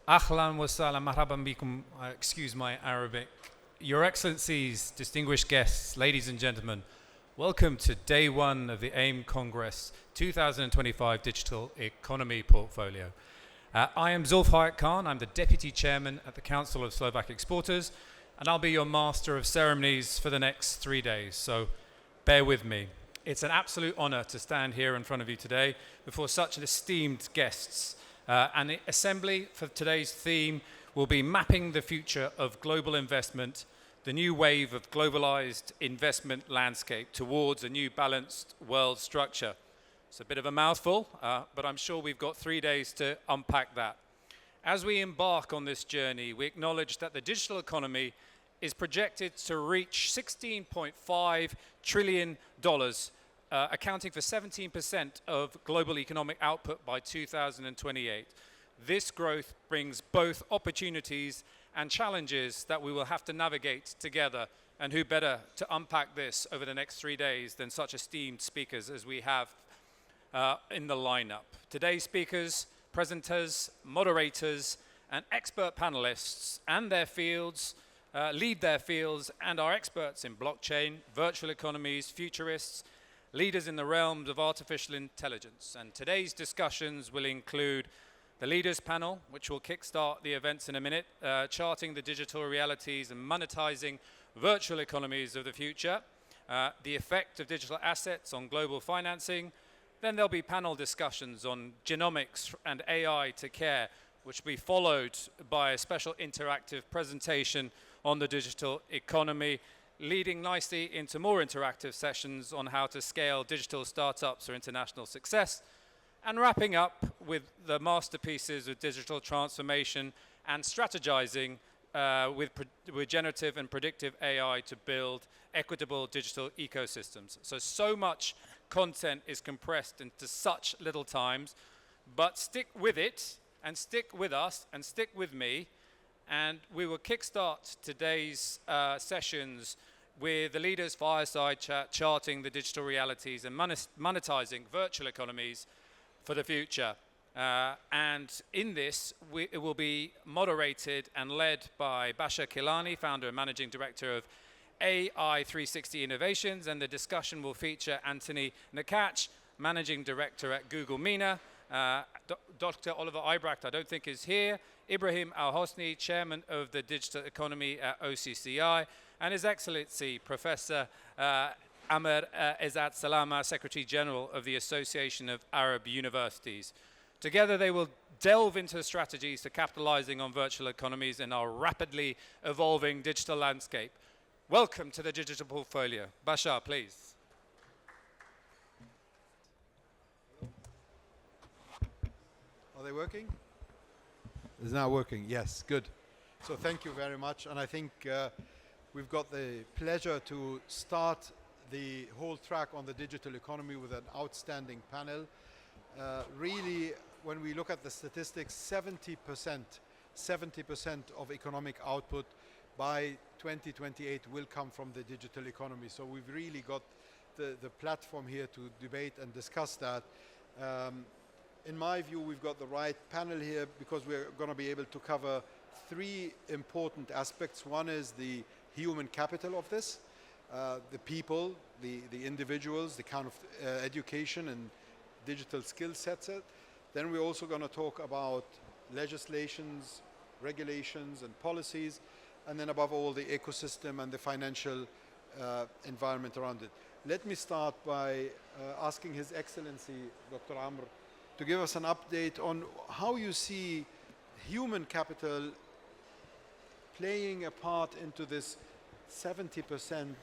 Ahlan wa salam, marhaban bikum, excuse my Arabic. Your Excellencies, distinguished guests, ladies and gentlemen, welcome to day one of the AIM Congress 2025 Digital Economy Portfolio. I am Zulfayat Khan, I'm the Deputy Chairman at the Council of Slovak Exporters, and I'll be your master of ceremonies for the next 3 days, so bear with me. It's an absolute honor to stand here in front of you today before such esteemed guests. And the assembly for today's theme will be mapping the future of global investment, the new wave of globalized investment landscape towards a new balanced world structure. It's a bit of a mouthful, but I'm sure we've got 3 days to unpack that. As we embark on this journey, we acknowledge that the digital economy is projected to reach $16.5 trillion, accounting for 17% of global economic output by 2028. This growth brings both opportunities and challenges that we will have to navigate together. And who better to unpack this over the next 3 days than such esteemed speakers as we have in the lineup. Today's speakers, presenters, moderators, and expert panelists and their fields lead their fields and are experts in blockchain, virtual economies, futurists, leaders in the realms of artificial intelligence. And today's discussions will include the leaders panel, which will kickstart the events in a minute, charting the digital realities and monetizing virtual economies of the future, the effect of digital assets on global financing. Then there'll be panel discussions on genomics and AI to care, which will be followed by a special interactive presentation on the digital economy, leading nicely into more interactive sessions on how to scale digital startups for international success, and wrapping up with the masterpieces of digital transformation and strategizing with generative and predictive AI to build equitable digital ecosystems. So much content is compressed into such little times, but stick with it, and stick with us, and stick with me, and we will kickstart today's sessions with the leaders' fireside chat, charting the digital realities and monetizing virtual economies for the future. And in this, it will be moderated and led by Basha Kilani, founder and managing director of AI 360 Innovations, and the discussion will feature Anthony Nakach, managing director at Google MENA, Dr. Oliver Eibrecht, I don't think is here, Ibrahim Al-Hosni, chairman of the digital economy at OCCI, and His Excellency Professor Amer Ezat Salama, Secretary General of the Association of Arab Universities. Together they will delve into strategies for capitalizing on virtual economies in our rapidly evolving digital landscape. Welcome to the Digital Portfolio. Bashar, please. Are they working? It's now working, yes, good. So thank you very much, and I think we've got the pleasure to start the whole track on the digital economy with an outstanding panel. Really, when we look at the statistics, 70% of economic output by 2028 will come from the digital economy. So we've really got the platform here to debate and discuss that. In my view, we've got the right panel here because we're going to be able to cover 3 important aspects. One is the human capital of this, the people, the individuals, the kind of education and digital skill sets. Then we're also going to talk about legislations, regulations and policies, and then above all the ecosystem and the financial environment around it. Let me start by asking His Excellency Dr. Amr to give us an update on how you see human capital playing a part into this 70%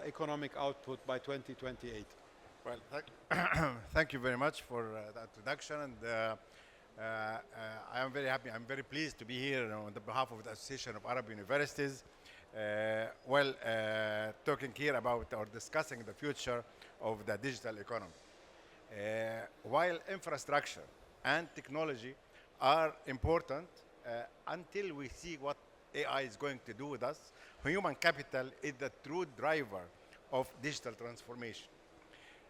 economic output by 2028. Well, thank you very much for the introduction, and I am very happy. I'm very pleased to be here on behalf of the Association of Arab Universities. Talking here about or discussing the future of the digital economy. While infrastructure and technology are important, until we see what AI is going to do with us, human capital is the true driver of digital transformation.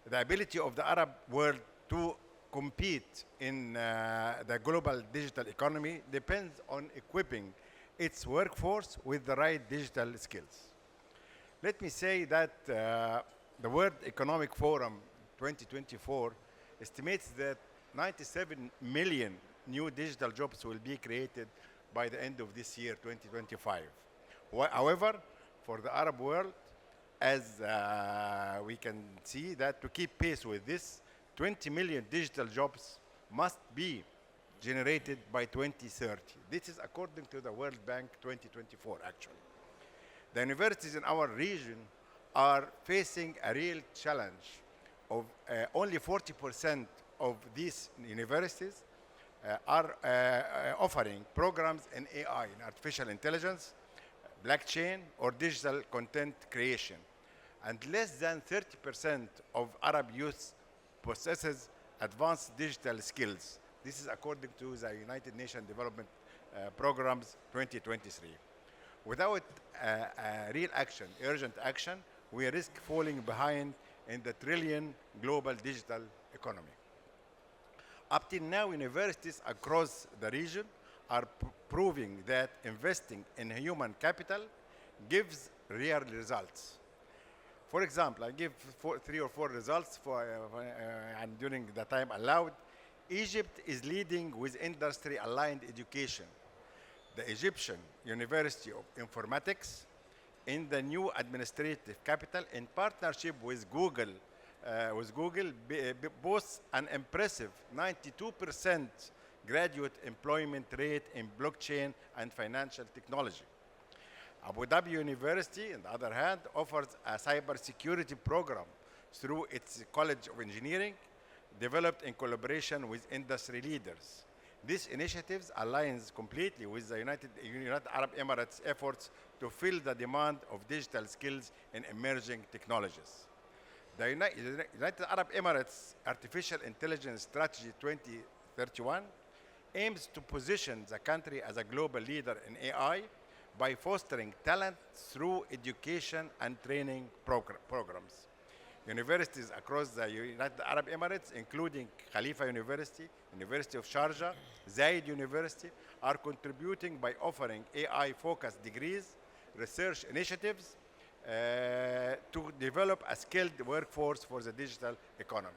The ability of the Arab world to compete in the global digital economy depends on equipping its workforce with the right digital skills. Let me say that the World Economic Forum 2024 estimates that 97 million new digital jobs will be created by the end of this year, 2025. However, for the Arab world, as we can see that to keep pace with this, 20 million digital jobs must be generated by 2030. This is according to the World Bank 2024, actually. The universities in our region are facing a real challenge of only 40% of these universities are offering programs in AI, in artificial intelligence, blockchain, or digital content creation. And less than 30% of Arab youth possesses advanced digital skills. This is according to the United Nations Development Programs 2023. Without real action, urgent action, we risk falling behind in the trillion global digital economy. Up till now, universities across the region are proving that investing in human capital gives real results. For example, I give 3 or 4 results and during the time allowed. Egypt is leading with industry-aligned education. The Egyptian University of Informatics in the new administrative capital in partnership with Google boasts an impressive 92% graduate employment rate in blockchain and financial technology. Abu Dhabi University, on the other hand, offers a cybersecurity program through its College of Engineering, developed in collaboration with industry leaders. This initiative aligns completely with the United Arab Emirates' efforts to fill the demand of digital skills in emerging technologies. The United Arab Emirates Artificial Intelligence Strategy 2031 aims to position the country as a global leader in AI by fostering talent through education and training programs. Universities across the United Arab Emirates, including Khalifa University, University of Sharjah, Zayed University, are contributing by offering AI-focused degrees, research initiatives to develop a skilled workforce for the digital economy.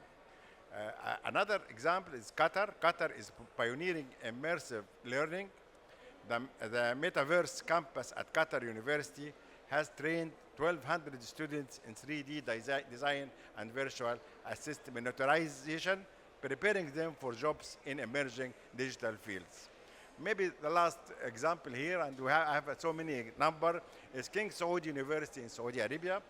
Another example is Qatar. Qatar is pioneering immersive learning. The metaverse campus at Qatar University has trained 1,200 students in 3D design and virtual assistant monetization, preparing them for jobs in emerging digital fields. Maybe the last example here, and I have so many number, is King Saud University in Saudi Arabia.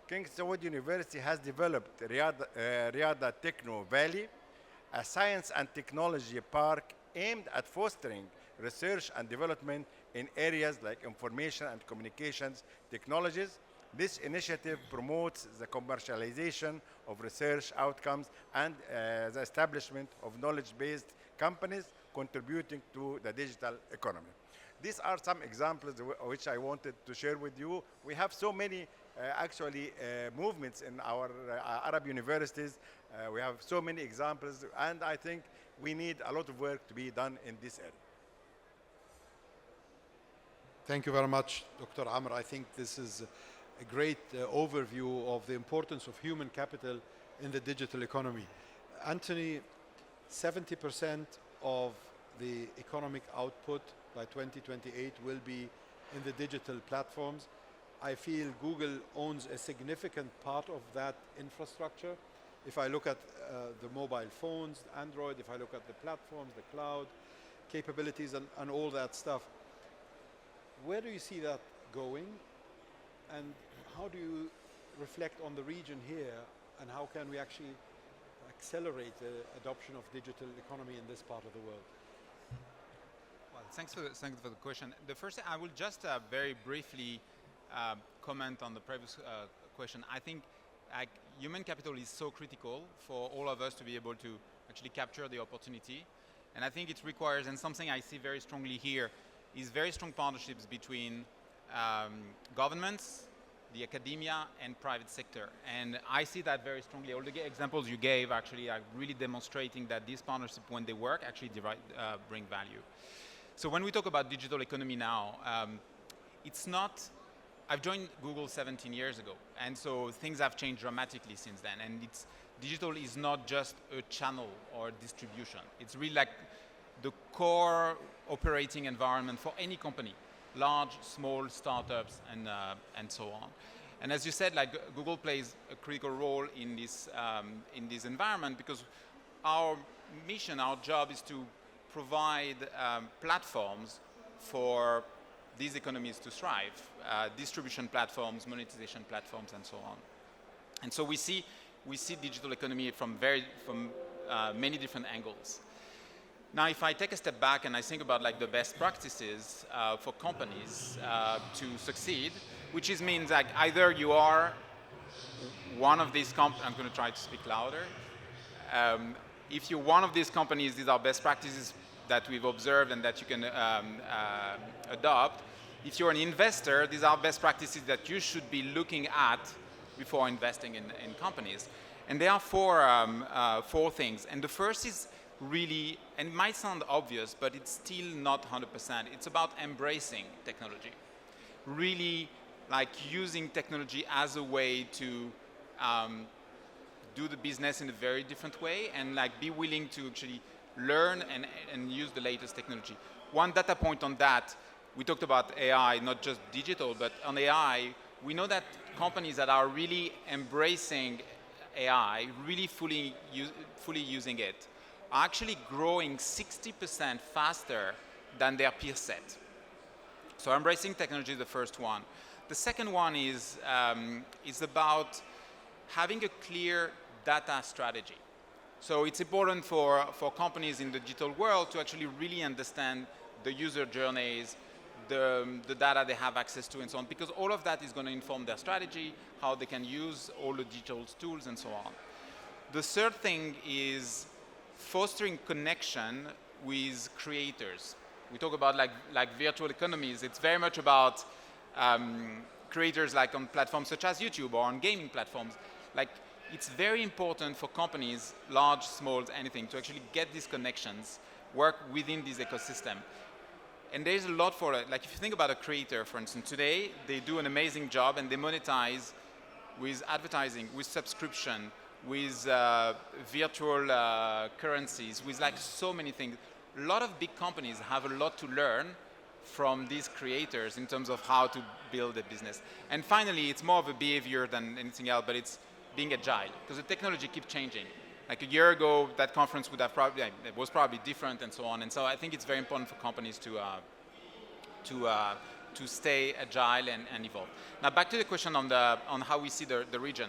King Saud University has developed Riyadh Techno Valley, a science and technology park aimed at fostering research and development in areas like information and communications technologies. This initiative promotes the commercialization of research outcomes and the establishment of knowledge-based companies contributing to the digital economy. These are some examples which I wanted to share with you. We have so many movements in our Arab universities. We have so many examples, and I think we need a lot of work to be done in this area. Thank you very much, Dr. Amr. I think this is a great overview of the importance of human capital in the digital economy. Anthony, 70% of the economic output by 2028 will be in the digital platforms. I feel Google owns a significant part of that infrastructure. If I look at the mobile phones, Android, if I look at the platforms, the cloud capabilities and all that stuff, where do you see that going? And how do you reflect on the region here, and how can we actually accelerate the adoption of digital economy in this part of the world? Well, thanks for the question. The first thing, I will just very briefly comment on the previous question. I think human capital is so critical for all of us to be able to actually capture the opportunity. And I think it requires, and something I see very strongly here, is very strong partnerships between governments, the academia and private sector. And I see that very strongly. All the examples you gave actually are really demonstrating that these partnerships, when they work, actually bring value. So when we talk about digital economy now, it's not, I've joined Google 17 years ago, and so things have changed dramatically since then. And digital is not just a channel or distribution. It's really like the core operating environment for any company, large, small, startups, and so on. And as you said, like Google plays a critical role in this environment, because our mission, our job is to provide platforms for these economies to thrive, distribution platforms, monetization platforms, and so on. And so we see digital economy from many different angles. Now, if I take a step back and I think about like the best practices for companies to succeed, which means like either you are one of these I'm going to try to speak louder. If you're one of these companies, these are best practices that we've observed and that you can adopt. If you're an investor, these are best practices that you should be looking at before investing in companies. And there are four things. And the first is really, and it might sound obvious, but it's still not 100%. It's about embracing technology. Really like using technology as a way to do the business in a very different way, and like be willing to actually learn and use the latest technology. One data point on that, we talked about AI, not just digital, but on AI, we know that companies that are really embracing AI, really fully using it, are actually growing 60% faster than their peer set. So embracing technology is the first one. The second one is about having a clear data strategy. So it's important for companies in the digital world to actually really understand the user journeys, the data they have access to, and so on, because all of that is going to inform their strategy, how they can use all the digital tools, and so on. The third thing is fostering connection with creators. We talk about like virtual economies. It's very much about creators like on platforms such as YouTube or on gaming platforms. Like, it's very important for companies, large, small, anything, to actually get these connections, work within this ecosystem. And there's a lot for it. Like, if you think about a creator, for instance, today, they do an amazing job and they monetize with advertising, with subscription, with virtual currencies, with like so many things. A lot of big companies have a lot to learn from these creators in terms of how to build a business. And finally, it's more of a behavior than anything else, but it's being agile, because the technology keeps changing. Like a year ago, that conference would have it was probably different, and so on. And so I think it's very important for companies to stay agile and evolve. Now back to the question on how we see the region.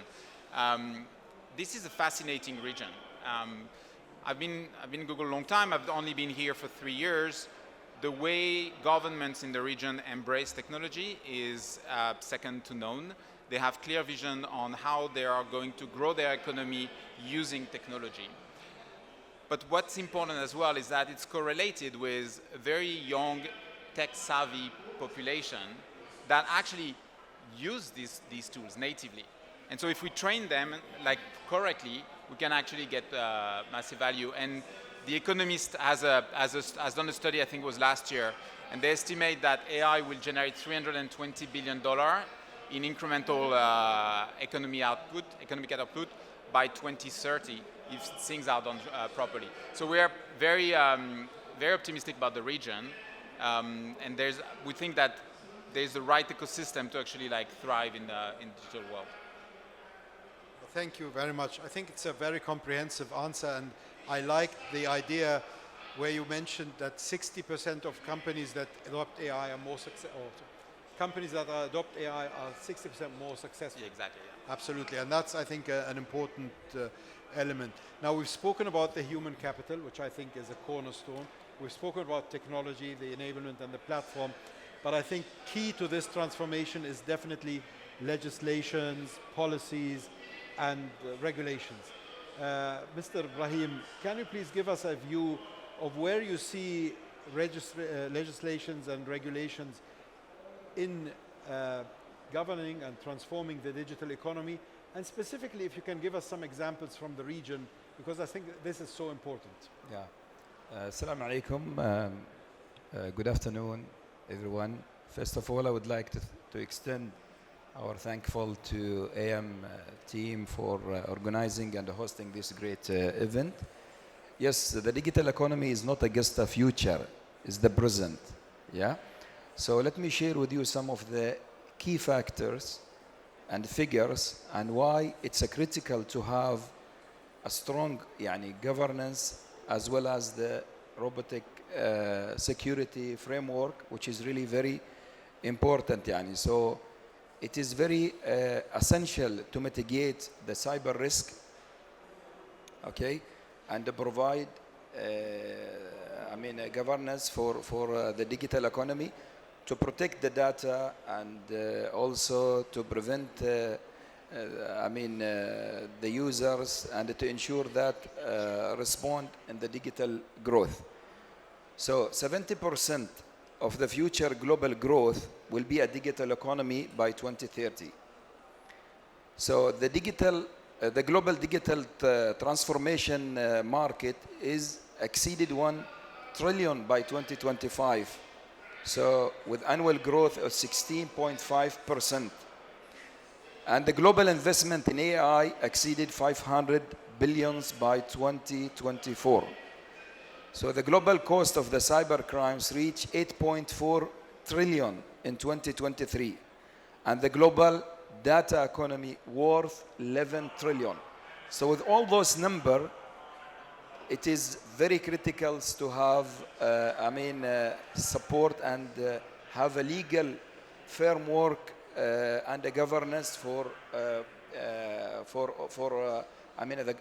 This is a fascinating region. I've been in Google a long time. I've only been here for 3 years. The way governments in the region embrace technology is second to none. They have clear vision on how they are going to grow their economy using technology. But what's important as well is that it's correlated with a very young, tech-savvy population that actually use these tools natively. And so if we train them like correctly, we can actually get massive value. And The Economist has done a study, I think it was last year, and they estimate that AI will generate $320 billion in incremental economic output by 2030 if things are done properly. So we are very optimistic about the region, and we think that there's the right ecosystem to actually like thrive in the digital world. Well, thank you very much. I think it's a very comprehensive answer, and I like the idea where you mentioned that 60% of companies that adopt AI are more successful. Companies that adopt AI are 60% more successful. Yeah, exactly. Yeah. Absolutely, and that's, I think, an important element. Now, we've spoken about the human capital, which I think is a cornerstone. We've spoken about technology, the enablement, and the platform. But I think key to this transformation is definitely legislations, policies, and regulations. Mr. Brahim, can you please give us a view of where you see legislations and regulations in governing and transforming the digital economy? And specifically, if you can give us some examples from the region, because I think this is so important. Yeah. Assalamu alaikum. Good afternoon, everyone. First of all, I would like to extend our thankful to AM team for organizing and hosting this great event. Yes, the digital economy is not just a future, it's the present. Yeah. So let me share with you some of the key factors and figures and why it's critical to have a strong governance as well as the robotic security framework, which is really very important. So it is very essential to mitigate the cyber risk, okay, and to provide governance for the digital economy, to protect the data and also to prevent the users and to ensure that respond in the digital growth. So 70% of the future global growth will be a digital economy by 2030. So the global digital transformation market is exceeded 1 trillion by 2025. So with annual growth of 16.5%. And the global investment in AI exceeded 500 billions by 2024. So the global cost of the cyber crimes reached 8.4 trillion in 2023. And the global data economy worth 11 trillion. So with all those numbers, it is very critical to have support and have a legal framework and a governance for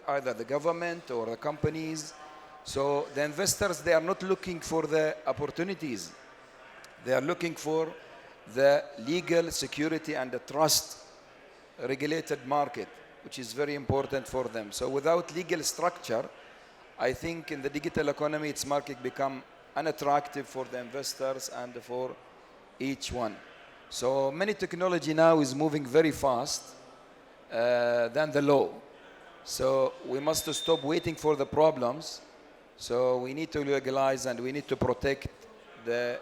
either the government or the companies. So the investors, they are not looking for the opportunities. They are looking for the legal security and the trust regulated market, which is very important for them. So without legal structure, I think in the digital economy, its market become unattractive for the investors and for each one. So many technology now is moving very fast than the law. So we must stop waiting for the problems. So we need to legalize and we need to protect the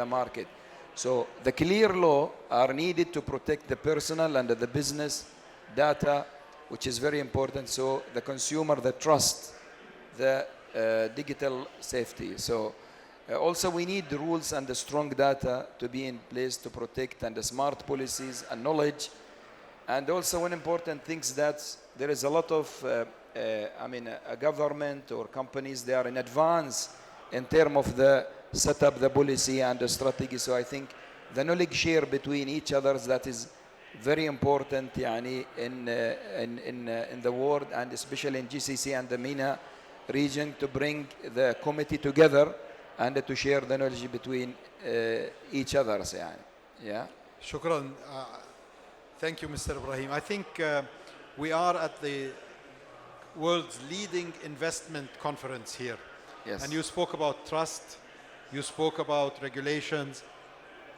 market. So the clear law are needed to protect the personal and the business data, which is very important. So the consumer, the trust, the digital safety. So also we need the rules and the strong data to be in place to protect and the smart policies and knowledge. And also one important thing is that there is a lot of a government or companies, they are in advance in terms of the setup, the policy and the strategy. So I think the knowledge share between each other, that is very important in the world and especially in GCC and the MENA region, to bring the committee together and to share the knowledge between each other. Yeah. Shukran. Thank you, Mr. Ibrahim. I think we are at the world's leading investment conference here. Yes. And you spoke about trust, you spoke about regulations.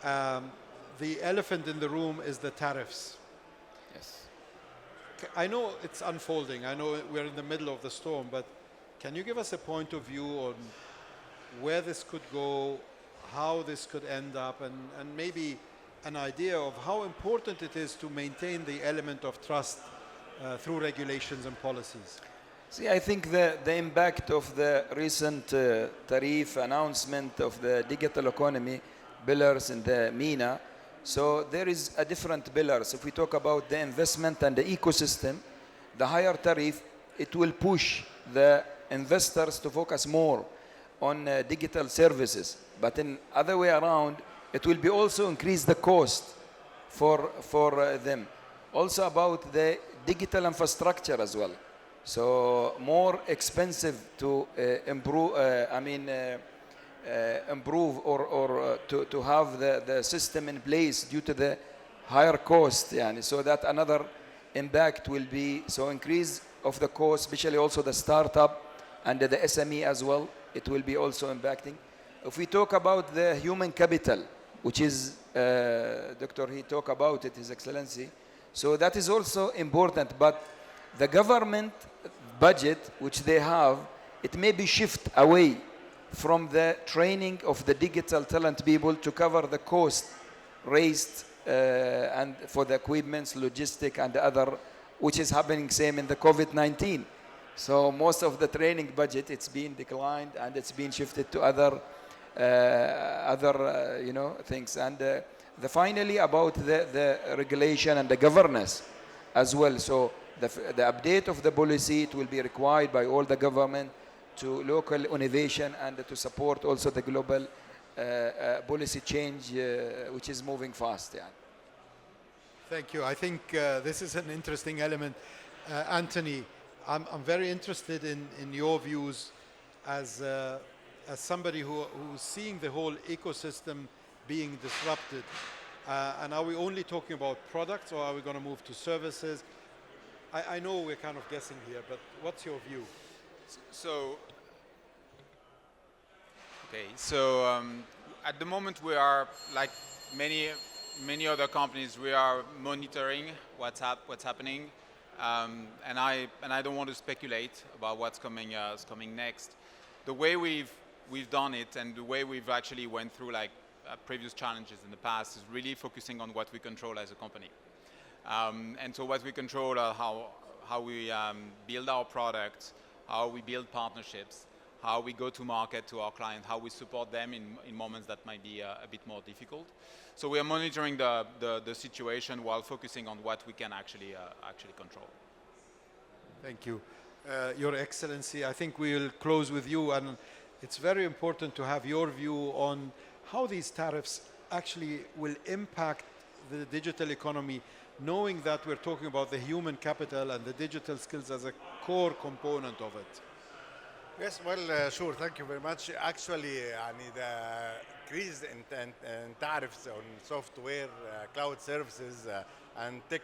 The elephant in the room is the tariffs. Yes. I know it's unfolding. I know we're in the middle of the storm, but can you give us a point of view on where this could go, how this could end up, and maybe an idea of how important it is to maintain the element of trust through regulations and policies? See, I think the impact of the recent tariff announcement of the digital economy pillars in the MENA. So there is a different pillars. If we talk about the investment and the ecosystem, the higher tariff, it will push the investors to focus more on digital services. But in other way around, it will be also increase the cost for them. Also about the digital infrastructure as well. So more expensive to improve or to have the system in place due to the higher cost. So that another impact will be, so increase of the cost, especially also the startup and the SME as well, it will be also impacting. If we talk about the human capital, which is, Dr. He talked about it, His Excellency. So that is also important, but the government budget, which they have, it may be shift away from the training of the digital talent people to cover the cost raised and for the equipments, logistic and other, which is happening same in the COVID-19. So most of the training budget, it's been declined and it's been shifted to other things. And finally about the regulation and the governance as well. So the update of the policy, it will be required by all the government to local innovation and to support also the global policy change, which is moving fast. Yeah. Thank you. I think this is an interesting element. Anthony, I'm very interested in your views as somebody who's seeing the whole ecosystem being disrupted. And are we only talking about products, or are we going to move to services? I know we're kind of guessing here, but what's your view? So at the moment we are, like many other companies, we are monitoring what's happening, and I don't want to speculate about what's coming next. The way we've done it, and the way we've actually went through like previous challenges in the past, is really focusing on what we control as a company. And so what we control are how we build our products, how we build partnerships, how we go to market to our client, how we support them in moments that might be a bit more difficult. So we are monitoring the situation while focusing on what we can actually control. Thank you. Your Excellency, I think we'll close with you, and it's very important to have your view on how these tariffs actually will impact the digital economy, knowing that we're talking about the human capital and the digital skills as a core component of it. Yes, well, sure. Thank you very much. Actually, the increase in tariffs on software, cloud services, and tech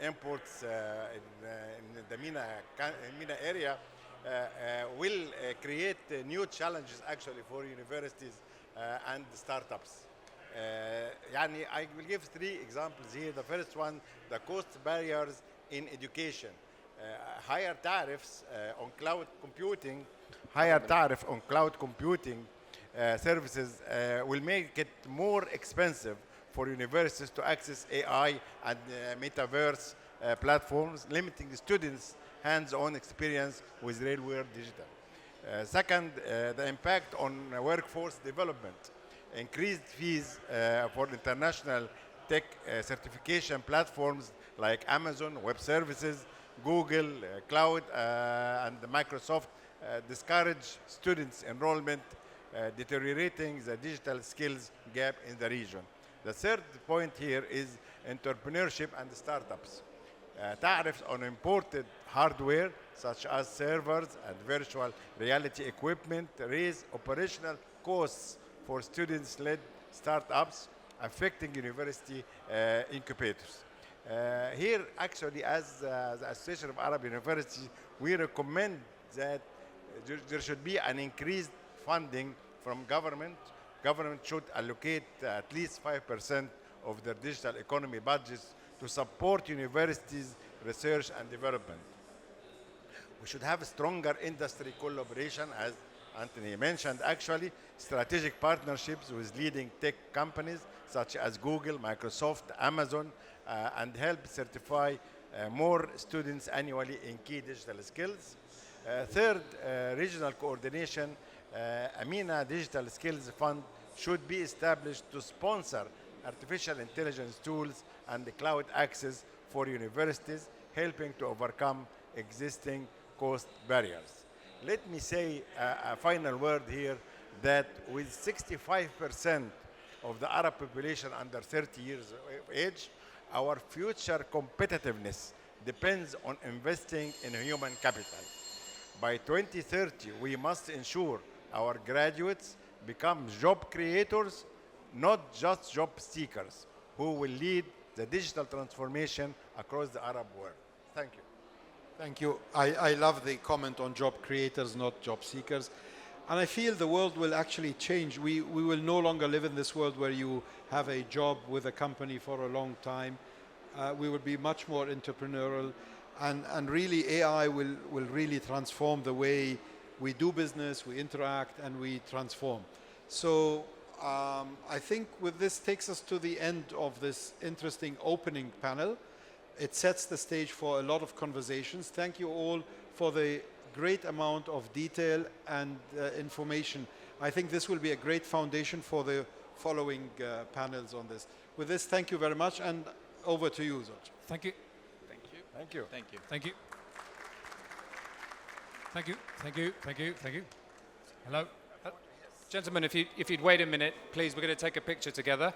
imports in the MENA area will create new challenges actually for universities and startups. I will give 3 examples here. The first one, the cost barriers in education. Higher tariffs on cloud computing, services will make it more expensive for universities to access AI and metaverse platforms, limiting the students' hands-on experience with real-world digital. Second, the impact on workforce development. Increased fees for international tech certification platforms like Amazon Web Services, Google Cloud, and Microsoft discourage students' enrollment, deteriorating the digital skills gap in the region. The third point here is entrepreneurship and startups. Tariffs on imported hardware, such as servers and virtual reality equipment, raise operational costs for students-led startups, affecting university incubators. Here, actually, as the Association of Arab Universities, we recommend that there should be an increased funding from government. Government should allocate at least 5% of their digital economy budgets to support universities' research and development. We should have a stronger industry collaboration, as Anthony mentioned, actually, strategic partnerships with leading tech companies such as Google, Microsoft, Amazon, and help certify more students annually in key digital skills. Third, regional coordination. A MENA Digital Skills Fund should be established to sponsor artificial intelligence tools and the cloud access for universities, helping to overcome existing cost barriers. Let me say a final word here, that with 65% of the Arab population under 30 years of age, our future competitiveness depends on investing in human capital. By 2030, we must ensure our graduates become job creators, not just job seekers, who will lead the digital transformation across the Arab world. Thank you. Thank you. I love the comment on job creators, not job seekers. And I feel the world will actually change. We will no longer live in this world where you have a job with a company for a long time. We will be much more entrepreneurial. And really AI will really transform the way we do business, we interact, and we transform. So I think with this takes us to the end of this interesting opening panel. It sets the stage for a lot of conversations. Thank you all for the great amount of detail and information. I think this will be a great foundation for the following panels on this. With this, thank you very much, and over to you, Zoj. Thank you. Thank you. Thank you. Thank you. Thank you. Thank you. Thank you. Thank you. Thank you. Hello. Gentlemen, if you'd wait a minute, please, we're going to take a picture together.